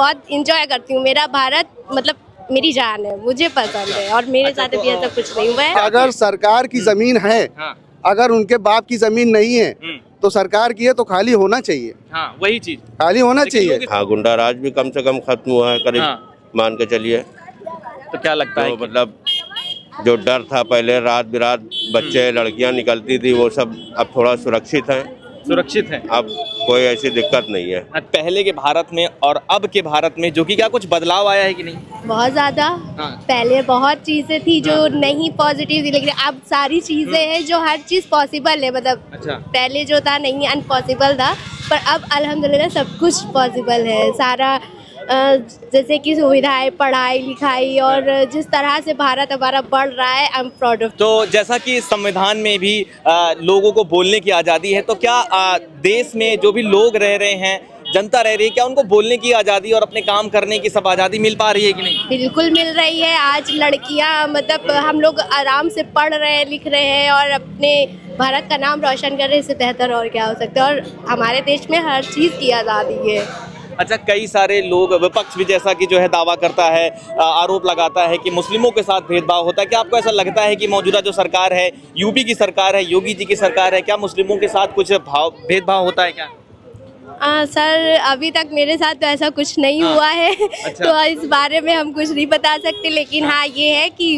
बहुत इंजॉय करती हूँ। मेरा भारत मतलब मेरी जान है, मुझे पसंद है और मेरे साथ भी ऐसा कुछ नहीं हुआ है। अगर सरकार की जमीन है, अगर उनके बाप की जमीन नहीं है तो सरकार की है तो खाली होना चाहिए। हाँ, वही चीज खाली होना चाहिए। हाँ, गुंडा राज भी कम से कम खत्म हुआ है करीब, मान के चलिए। तो क्या लगता है मतलब जो डर था पहले, रात बिरात बच्चे लड़कियां निकलती थी, वो सब अब थोड़ा सुरक्षित हैं। सुरक्षित है? अब कोई ऐसी दिक्कत नहीं है। पहले के भारत में और अब के भारत में जो कि क्या कुछ बदलाव आया है कि नहीं? बहुत ज्यादा। पहले बहुत चीजें थी जो नहीं पॉजिटिव थी, लेकिन अब सारी चीजें हैं जो हर चीज पॉसिबल है। मतलब पहले जो था नहीं, अनपॉसिबल था, पर अब अल्हम्दुलिल्लाह सब कुछ पॉसिबल है। सारा जैसे कि सुविधाएं, पढ़ाई लिखाई और जिस तरह से भारत हमारा बढ़ रहा है, आई एम प्राउड ऑफ। तो जैसा कि संविधान में भी लोगों को बोलने की आज़ादी है, तो क्या देश में जो भी लोग रह रहे हैं, जनता रह रही है, क्या उनको बोलने की आज़ादी और अपने काम करने की सब आज़ादी मिल पा रही है कि नहीं? बिल्कुल मिल रही है। आज लड़कियां मतलब हम लोग आराम से पढ़ रहे हैं, लिख रहे हैं और अपने भारत का नाम रोशन कर रहे हैं। इससे बेहतर और क्या हो सकता है। और हमारे देश में हर चीज़ की आज़ादी है। अच्छा, कई सारे लोग, विपक्ष भी जैसा कि जो है दावा करता है, आरोप लगाता है कि मुस्लिमों के साथ भेदभाव होता है। क्या आपको ऐसा लगता है कि मौजूदा जो सरकार है, यूपी की सरकार है, योगी जी की सरकार है, क्या मुस्लिमों के साथ कुछ भेदभाव होता है क्या? सर, अभी तक मेरे साथ तो ऐसा कुछ नहीं हुआ है। अच्छा। तो इस बारे में हम कुछ नहीं बता सकते, लेकिन हाँ ये है कि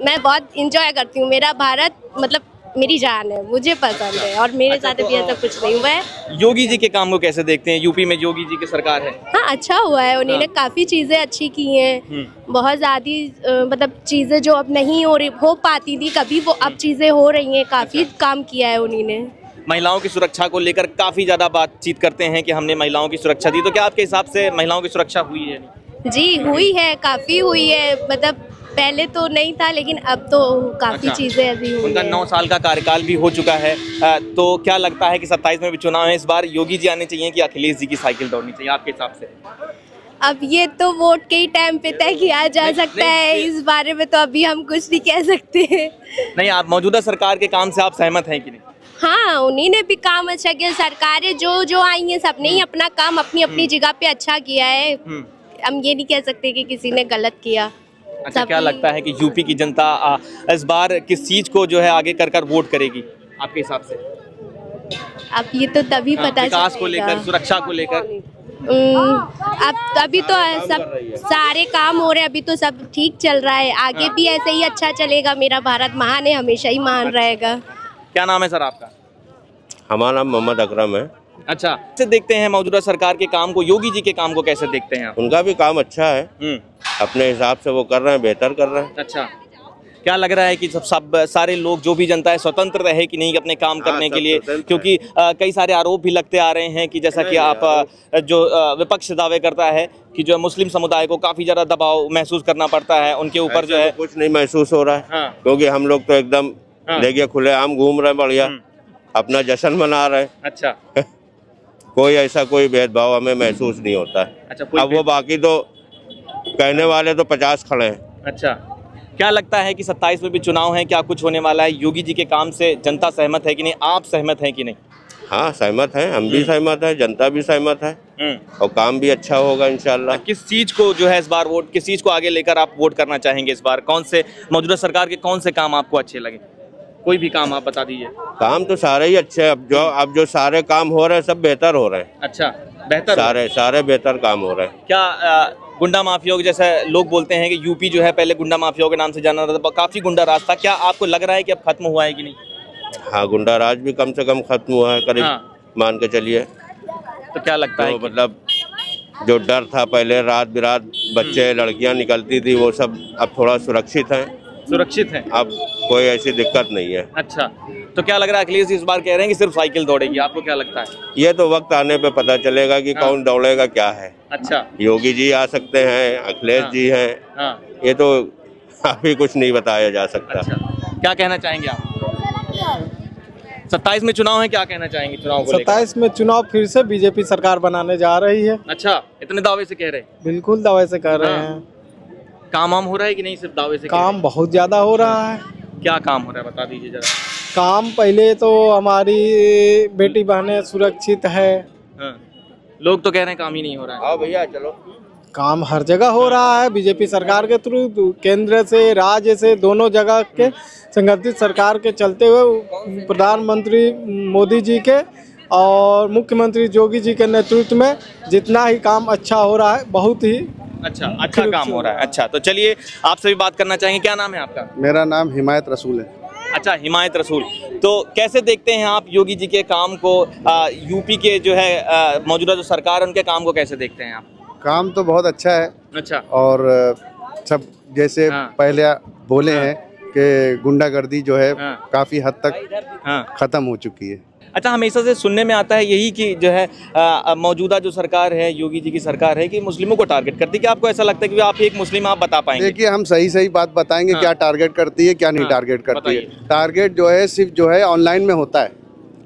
मैं बहुत इंजॉय करती हूँ। मेरा भारत मतलब मेरी जान है, मुझे पसंद है और मेरे साथ भी ऐसा कुछ नहीं हुआ है। योगी जी के काम को कैसे देखते हैं? यूपी में योगी जी की सरकार है। हाँ, अच्छा हुआ है। उन्होंने काफी चीजें अच्छी की हैं। बहुत ज्यादा मतलब चीजें जो अब नहीं हो पाती थी कभी, वो अब चीजें हो रही हैं। काफी काम किया है उन्होंने। महिलाओं की सुरक्षा को लेकर काफी ज्यादा बातचीत करते हैं कि हमने महिलाओं की सुरक्षा दी, तो क्या आपके हिसाब से महिलाओं की सुरक्षा हुई है? जी हुई है, काफी हुई है। मतलब पहले तो नहीं था, लेकिन अब तो काफी चीजें ऐसी हुई हैं। उनका 9 साल का कार्यकाल भी हो चुका है। तो क्या लगता है कि 27 में भी चुनाव है, इस बार योगी जी आने चाहिए कि अखिलेश जी की साइकिल दौड़नी चाहिए आपके हिसाब से? अब ये तो वोट के ही टाइम पे तय किया जा सकता है। इस बारे में तो अभी हम कुछ नहीं कह सकते। नहीं, आप मौजूदा सरकार के काम से आप सहमत हैं कि नहीं? हाँ, उन्हीं ने भी काम अच्छा किया। सरकारें जो आई हैं, सबने ही अपना काम अपनी अपनी जगह पे अच्छा किया है। हम ये नहीं कह सकते कि किसी ने गलत किया। अच्छा, क्या लगता है कि यूपी की जनता इस बार किस चीज को जो है आगे कर वोट करेगी आपके हिसाब से? अब ये तो तभी पता चलेगा। विकास को लेकर, सुरक्षा को लेकर अब अभी तो सब सारे काम हो रहे हैं, अभी तो सब ठीक चल रहा है। आगे भी ऐसे ही अच्छा चलेगा। मेरा भारत महान है, हमेशा ही महान रहेगा। क्या नाम है सर आपका? हमारा नाम मोहम्मद अकरम है। अच्छा, कैसे देखते हैं मौजूदा सरकार के काम को, योगी जी के काम को कैसे देखते हैं आप? उनका भी काम अच्छा है, अपने हिसाब से वो कर रहे हैं, बेहतर कर रहे हैं। अच्छा, क्या लग रहा है कि सब सारे लोग, जो भी जनता है, स्वतंत्र रहे कि नहीं अपने काम करने के लिए? क्योंकि कई सारे आरोप भी लगते आ रहे हैं कि जैसा कि आप जो विपक्ष दावे करता है कि जो मुस्लिम समुदाय को काफी ज्यादा दबाव महसूस करना पड़ता है उनके ऊपर, जो है कुछ नहीं महसूस हो रहा है। क्योंकि हम लोग तो एकदम लेके खुले आम घूम रहे हैं, बढ़िया अपना जश्न मना रहे हैं। अच्छा। कोई ऐसा कोई भेदभाव हमें महसूस नहीं होता है। अच्छा, अब वो बाकी तो कहने वाले तो 50 खड़े हैं। अच्छा, क्या लगता है कि 27 में भी चुनाव है, क्या कुछ होने वाला है? योगी जी के काम से जनता सहमत है कि नहीं? आप सहमत हैं कि नहीं? हाँ, सहमत हैं, हम भी सहमत हैं, जनता भी सहमत है और काम भी अच्छा होगा इंशाल्लाह। किस चीज को जो है इस बार वोट, किस चीज को आगे लेकर आप वोट करना चाहेंगे इस बार? कौन से मौजूदा सरकार के कौन से काम आपको अच्छे लगे? कोई भी काम आप बता दीजिए। काम तो सारे ही अच्छे हैं। अब जो सारे काम हो रहे हैं सब बेहतर हो रहे हैं। अच्छा, बेहतर सारे बेहतर काम हो रहे हैं। क्या गुंडा माफियाओं के जैसे लोग बोलते हैं कि यूपी जो है पहले गुंडा माफियाओं के नाम से जाना जाता था, काफी गुंडा राज था, क्या आपको लग रहा है कि अब खत्म हुआ है कि नहीं? हाँ, गुंडा राज भी कम से कम खत्म हुआ है करीब, मान के चलिए। तो क्या लगता है मतलब जो डर था पहले, रात बिरात बच्चे लड़कियां निकलती थी, वो सब अब थोड़ा सुरक्षित हैं। सुरक्षित है? अब कोई ऐसी दिक्कत नहीं है। अच्छा, तो क्या लग रहा है अखिलेश इस बार कह रहे हैं कि सिर्फ साइकिल दौड़ेगी, आपको क्या लगता है? ये तो वक्त आने पे पता चलेगा कि कौन दौड़ेगा क्या है। अच्छा, योगी जी आ सकते हैं, अखिलेश जी हैं, ये तो अभी कुछ नहीं बताया जा सकता। अच्छा, क्या कहना चाहेंगे आप? 27 में चुनाव है, क्या कहना चाहेंगे चुनाव को लेकर? 27 में चुनाव फिर से बीजेपी सरकार बनाने जा रही है। अच्छा, इतने दावे से कह रहे हैं? बिल्कुल दावे से कर रहे हैं। काम वाम हो रहा है कि नहीं? सिर्फ दावे से? काम बहुत ज्यादा हो रहा है। क्या काम हो रहा है बता दीजिए जरा। काम पहले तो हमारी बेटी बहनें सुरक्षित है। लोग तो कह रहे हैं काम ही नहीं हो रहा है। आओ भैया चलो। काम हर जगह हो रहा है बीजेपी सरकार के थ्रू, केंद्र से राज्य से दोनों जगह के संगठित सरकार के चलते हुए प्रधानमंत्री मोदी जी के और मुख्यमंत्री योगी जी के नेतृत्व में जितना ही काम अच्छा हो रहा है, बहुत ही अच्छा काम हो रहा है। अच्छा, तो चलिए आपसे भी बात करना चाहेंगे, क्या नाम है आपका? मेरा नाम हिमायत रसूल है। अच्छा, हिमायत रसूल। तो कैसे देखते हैं आप योगी जी के काम को, यूपी के जो है मौजूदा जो सरकार है उनके काम को कैसे देखते हैं आप? काम तो बहुत अच्छा है। अच्छा। और सब जैसे पहले बोले हैं कि गुंडागर्दी जो है काफी हद तक खत्म हो चुकी है। अच्छा, हमेशा से सुनने में आता है यही कि जो है मौजूदा जो सरकार है, योगी जी की सरकार है, कि मुस्लिमों को टारगेट करती है। क्या आपको ऐसा लगता है कि आप एक मुस्लिम आप बता पाएंगे? देखिए, हम सही सही बात बताएंगे क्या टारगेट करती है क्या नहीं टारगेट करती है। टारगेट जो है सिर्फ जो है ऑनलाइन में होता है,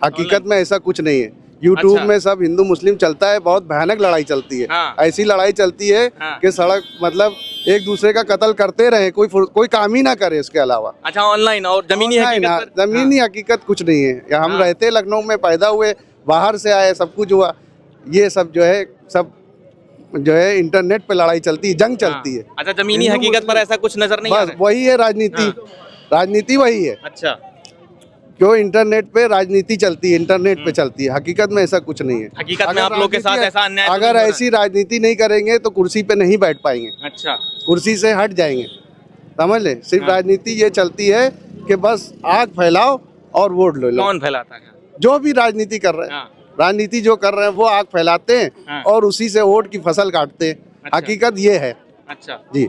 हकीकत में ऐसा कुछ नहीं है। यूट्यूब में सब हिंदू मुस्लिम चलता है, बहुत भयानक लड़ाई चलती है। ऐसी लड़ाई चलती है कि सड़क मतलब एक दूसरे का कत्ल करते रहे, कोई काम ही ना करे इसके अलावा। अच्छा, ऑनलाइन और जमीनी हकीकत कुछ नहीं है। हम रहते लखनऊ में, पैदा हुए, बाहर से आए, सब कुछ हुआ। ये सब जो है इंटरनेट पे लड़ाई चलती है, जंग चलती है। अच्छा, जमीनी हकीकत पर ऐसा कुछ नजर नहीं आ रहा है? वही है राजनीति, राजनीति वही है। अच्छा, क्यों इंटरनेट पे राजनीति चलती है, इंटरनेट पे चलती है, हकीकत में ऐसा कुछ नहीं है। हकीकत में आप लोग के साथ ऐसा अन्याय अगर ऐसी राजनीति नहीं करेंगे तो कुर्सी पे नहीं बैठ पाएंगे। अच्छा, कुर्सी से हट जाएंगे, समझ ले। सिर्फ राजनीति ये चलती है कि बस आग फैलाओ और वोट लो। कौन फैलाता है? जो भी राजनीति कर रहे हैं, राजनीति जो कर रहे हैं वो आग फैलाते हैं और उसी से वोट की फसल काटते हैं। हकीकत ये है। अच्छा जी,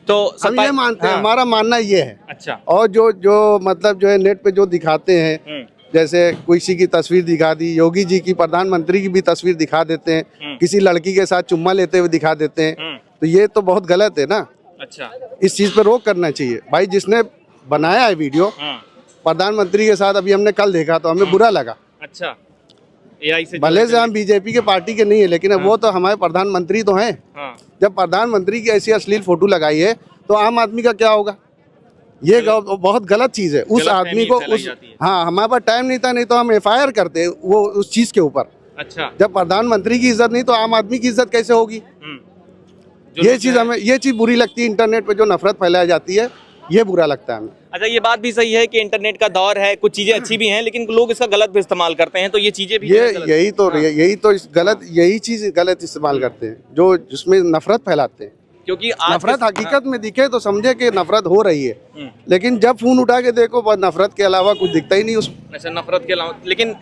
तो हम ये मानते हैं, हमारा मानना ये है। अच्छा। और जो मतलब जो है नेट पे जो दिखाते हैं, जैसे किसी की तस्वीर दिखा दी, योगी जी की, प्रधानमंत्री की भी तस्वीर दिखा देते हैं, किसी लड़की के साथ चुम्मा लेते हुए दिखा देते हैं, तो ये तो बहुत गलत है ना। अच्छा, इस चीज पे रोक करना चाहिए भाई। जिसने बनाया है वीडियो प्रधानमंत्री के साथ, अभी हमने कल देखा तो हमें बुरा लगा। अच्छा, AI से भले से हम बीजेपी के पार्टी के नहीं है, लेकिन वो तो हमारे प्रधानमंत्री तो हैं। जब प्रधानमंत्री की ऐसी अश्लील फोटो लगाई है तो आम आदमी का क्या होगा? ये बहुत गलत चीज है। उस आदमी को हमारे पास टाइम नहीं था, नहीं तो हम FIR करते वो उस चीज के ऊपर। अच्छा, जब प्रधानमंत्री की इज्जत नहीं तो आम आदमी की इज्जत कैसे होगी? ये चीज बुरी लगती है। इंटरनेट पे जो नफरत फैलाई जाती है, ये बुरा लगता है हमें। अच्छा, ये बात भी सही है कि इंटरनेट का दौर है, कुछ चीजें अच्छी भी हैं लेकिन लोग इसका गलत भी इस्तेमाल करते हैं, तो ये चीजें भी यही चीज गलत इस्तेमाल करते हैं, जो जिसमें नफरत फैलाते हैं। क्योंकि नफरत हकीकत में दिखे तो समझे कि नफरत हो रही है, लेकिन जब फोन उठा के देखो बस नफरत के अलावा कुछ दिखता ही नहीं उसमें। अच्छा, नफरत के अलावा लेकिन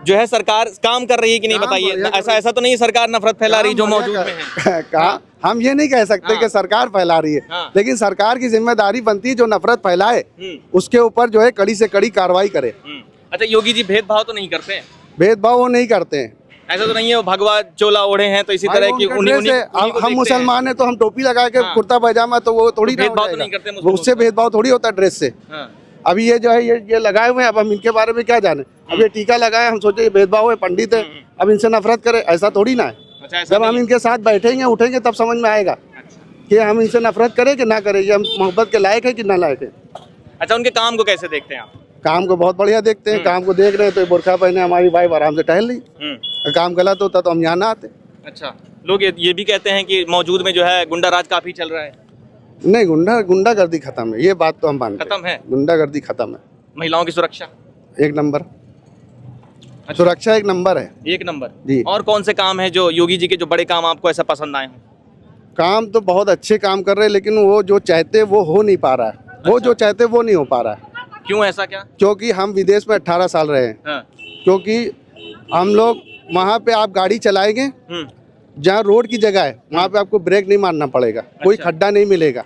जो है सरकार काम कर रही है कि नहीं, बताइए। ऐसा तो नहीं है सरकार नफरत फैला रही जो मौजूद में है? कहा हम ये नहीं कह सकते कि सरकार फैला रही है, लेकिन सरकार की जिम्मेदारी बनती है जो नफरत फैलाए उसके ऊपर जो है कड़ी से कड़ी कार्रवाई करे। अच्छा, योगी जी भेदभाव तो नहीं करते हैं? भेदभाव वो नहीं करते हैं। ऐसा तो नहीं है वो भगवा चोला ओढ़े हैं तो इसी तरह की हम मुसलमान हैं तो हम टोपी लगा के कुर्ता पैजामा, तो वो थोड़ी भेदभाव तो नहीं करते, उससे भेदभाव थोड़ी होता ड्रेस से। अभी ये जो है ये लगाए हुए हैं, अब हम इनके बारे में क्या जाने। अब ये टीका लगाए, हम सोचे भेदभाव है, पंडित है, अब इनसे नफरत करे, ऐसा थोड़ी ना है। जब हम इनके साथ बैठेंगे उठेंगे तब समझ में आएगा कि हम इनसे नफरत करें कि ना करें, हम मोहब्बत के लायक है कि ना लायक है। अच्छा, उनके काम को कैसे देखते हैं आप? काम को बहुत बढ़िया देखते हैं। काम को देख रहे हैं तो बुरखा पहने हमारी वाइफ आराम से टहल रही। काम गलत होता तो हम यहाँ ना आते। अच्छा, लोग ये भी कहते हैं कि मौजूद में जो है गुंडा राज काफी चल रहा है। नहीं, गुंडागर्दी खत्म है, ये बात तो हम मानते हैं। खत्म है, गुंडागर्दी खत्म है। महिलाओं की सुरक्षा एक नंबर। अच्छा। सुरक्षा एक नंबर है। एक नंबर जी। और कौन से काम है जो योगी जी के जो बड़े काम आपको ऐसा पसंद आए हों? काम तो बहुत अच्छे काम कर रहे हैं, लेकिन वो जो चाहते वो हो नहीं पा रहा है। अच्छा। वो जो चाहते वो नहीं हो पा रहा है। क्यों, ऐसा क्या? क्योंकि हम विदेश में 18 साल रहे हैं। क्योंकि हम लोग वहाँ पे आप गाड़ी चलाएंगे, जहाँ रोड की जगह है वहाँ पे आपको ब्रेक नहीं मारना पड़ेगा। अच्छा। कोई खड्डा नहीं मिलेगा।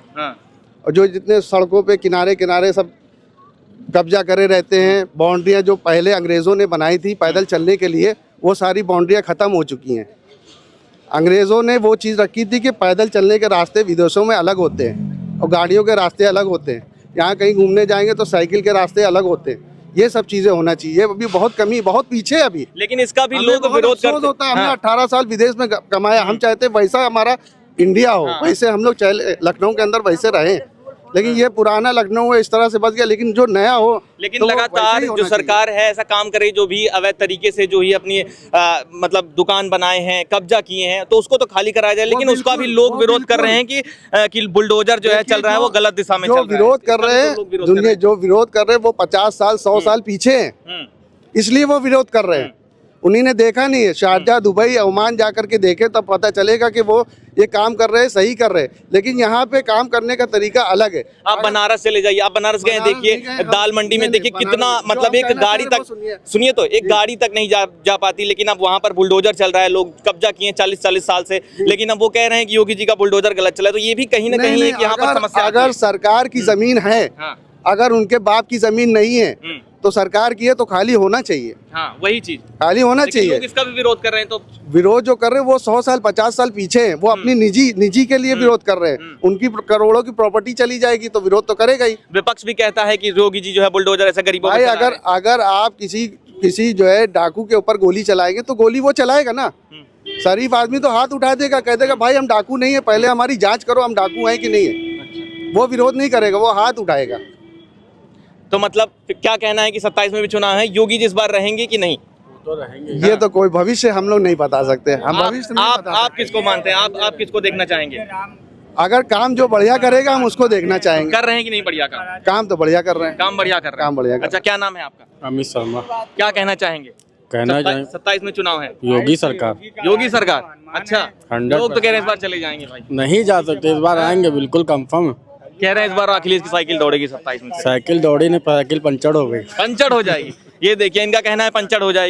और जो जितने सड़कों पे किनारे किनारे सब कब्जा करे रहते हैं, बाउंड्रियाँ जो पहले अंग्रेज़ों ने बनाई थी पैदल चलने के लिए, वो सारी बाउंड्रियाँ ख़त्म हो चुकी हैं। अंग्रेज़ों ने वो चीज़ रखी थी कि पैदल चलने के रास्ते विदेशों में अलग होते हैं और गाड़ियों के रास्ते अलग होते हैं। यहाँ कहीं घूमने जाएंगे तो साइकिल के रास्ते अलग होते हैं। ये सब चीजें होना चाहिए। अभी बहुत कमी, बहुत पीछे है अभी, लेकिन इसका भी लोग विरोध करते होता है। हमने 18 साल विदेश में कमाया, हम चाहते वैसा हमारा इंडिया हो, वैसे हम लोग लखनऊ के अंदर वैसे रहें, लेकिन ये पुराना लखनऊ है, इस तरह से बच गया। लेकिन जो नया हो, लेकिन तो वो लगातार वैसा ही जो होना सरकार है ऐसा काम करे, जो भी अवैध तरीके से जो ही अपनी मतलब दुकान बनाए हैं, कब्जा किए हैं, तो उसको तो खाली कराया जाए। लेकिन उसका भी लोग विरोध कर रहे हैं कि बुलडोजर जो है चल रहा है वो गलत दिशा में चल रहा है। जो विरोध कर रहे हैं, दुनिया जो विरोध कर रहे हैं वो 50 साल 100 साल पीछे हैं, इसलिए वो विरोध कर रहे हैं। उन्हीं ने देखा नहीं है, शारजा, दुबई, ओमान जा करके देखे तब पता चलेगा कि वो ये काम कर रहे हैं, सही कर रहे हैं। लेकिन यहाँ पे काम करने का तरीका अलग है। आप बनारस चले जाइए, आप बनारस गए, देखिए दाल मंडी में देखिए कितना, मतलब एक गाड़ी तक, सुनिए तो, एक गाड़ी तक नहीं जा पाती। लेकिन अब वहाँ पर बुलडोजर चल रहा है, लोग कब्जा किए 40-40 साल से। लेकिन अब वो कह रहे हैं कि योगी जी का बुलडोजर गलत चला है। तो ये भी कहीं ना कहीं है कि यहाँ पर समस्या। अगर सरकार की जमीन है, अगर उनके बाप की जमीन नहीं है, तो सरकार की है तो खाली होना चाहिए। हाँ, वही चीज खाली होना चाहिए। लोग इसका भी विरोध कर रहे हैं, तो विरोध जो कर रहे हैं वो 100 साल 50 साल पीछे हैं। वो अपनी निजी के लिए विरोध कर रहे हैं। उनकी करोड़ों की प्रॉपर्टी चली जाएगी तो विरोध तो करेगा ही। विपक्ष भी कहता है कि योगी जी जो है बुलडोजर ऐसा गरीबों भाई, अगर आप किसी जो है डाकू के ऊपर गोली चलाएंगे तो गोली वो चलाएगा ना। शरीफ आदमी तो हाथ उठा देगा, कह देगा भाई हम डाकू नहीं है, पहले हमारी जांच करो हम डाकू हैं कि नहीं है। वो विरोध नहीं करेगा, वो हाथ उठाएगा। तो मतलब क्या कहना है कि 27 में भी चुनाव है, योगी जी इस बार रहेंगे कि नहीं? तो रहेंगे। ये तो कोई भविष्य हम लोग नहीं बता सकते। हम भविष्य नहीं बता आप किसको मानते हैं? आप किसको देखना चाहेंगे? अगर काम जो बढ़िया करेगा हम उसको देखना चाहेंगे। कर रहे हैं कि नहीं बढ़िया काम? काम तो बढ़िया कर रहे हैं। काम बढ़िया कर रहे हैं। काम बढ़िया कर। अच्छा, क्या नाम है आपका? अमित शर्मा। क्या कहना चाहेंगे? कहना चाहेंगे 27 में चुनाव है, योगी सरकार। योगी सरकार। अच्छा, 100% लोग तो कह रहे हैं इस बार चले जाएंगे भाई। नहीं जा सकते, इस बार आएंगे बिल्कुल कंफर्म। कह रहे हैं इस बार अखिलेश की साइकिल दौड़ेगी 27 में। साइकिल दौड़ी नहीं, साइकिल पंचर हो गई। पंचर हो जाएगी। ये देखिए, इनका कहना है पंचर हो जाएगी।